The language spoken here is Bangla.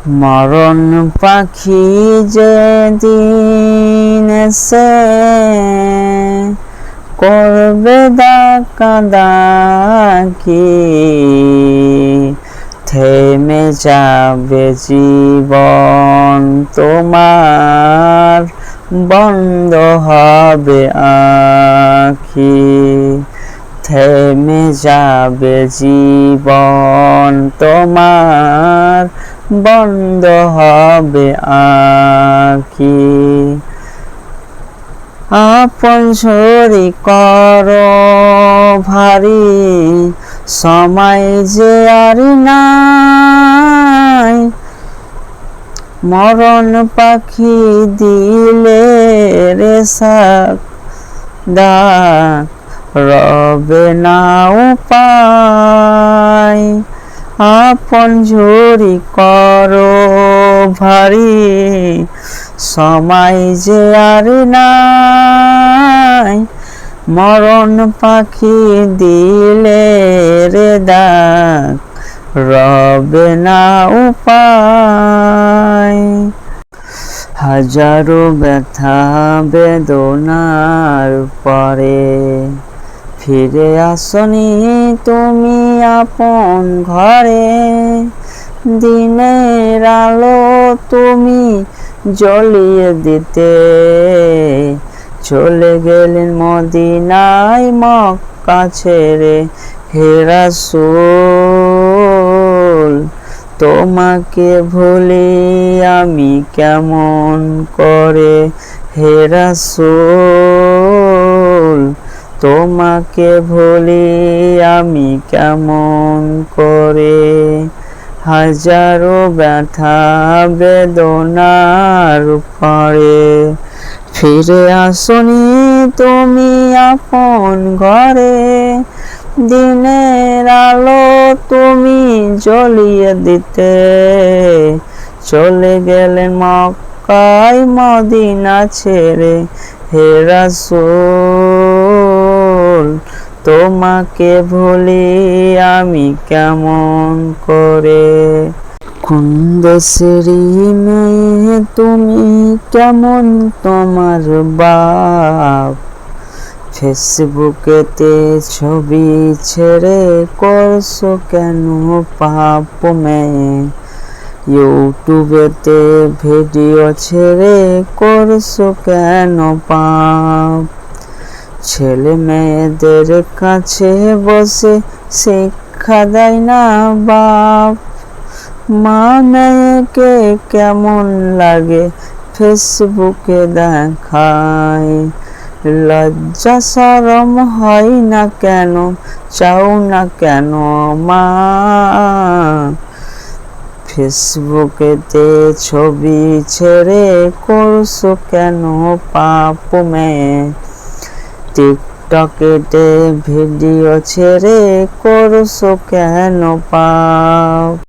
মরণ পাখি যেদিন এসে করবে ডাকাডাকি, থেমে যাবে জীবন তোমার, বন্ধ হবে আঁখি। থেমে যাবে জীবন তোমার, বন্ধ হবে আঁখি। আপন ঝরি করো ভারী, সময় যে আর নাই। মরণ পাখি দিলে রে ডাক, রবে না উপায়। আপন ঝরি করো ভারী, সময় যে আর নাই। মরণ পাখি দিলে রে ডাক, রবে না উপায়। হাজারো ব্যথা বেদনার পরে ফিরে আসনি তুমি আপন ঘরে। দিনের আলো তুমি জ্বলিয়ে দিতে চলে গেলেন মদিনায় মক্কা ছেড়ে। হে রাসূল, তোমাকে ভুলি আমি কেমন করে। হে রাসূল, তোমাকে ভুলি আমি কেমন করে। হাজারো ব্যথা বেদনার পরে ফিরে আসনি তুমি আপন ঘরে। দিনের আলো তুমি জ্বলিয়ে দিতে চলে গেলেন মক্কায় মদিনা ছেড়ে। হে রাসূল, তোমাকে ভুলি আমি কেমন করে। কোন দেশের মেয়ে তুমি, কেমন তোমার বাপ। ফেসবুকেতে ছবি ছেড়ে করছো কেন পাপ মেয়ে। ইউটিউবেতে ভিডিও ছেড়ে করছো কেন পাপ। ছেলে মেয়েদের কাছে বসে শিক্ষা দেয় না বাপ। মা মেয়েকে কেমন লাগে ফেসবুকে দেখায়। লজ্জা শরম হয় না কেন, চাও না কেন মা। ফেসবুকেতে ছবি ছেড়ে করছো কেন পাপ মেয়ে। টিকটকেতে ভিডিও ছেড়ে করছো কেন পাপ।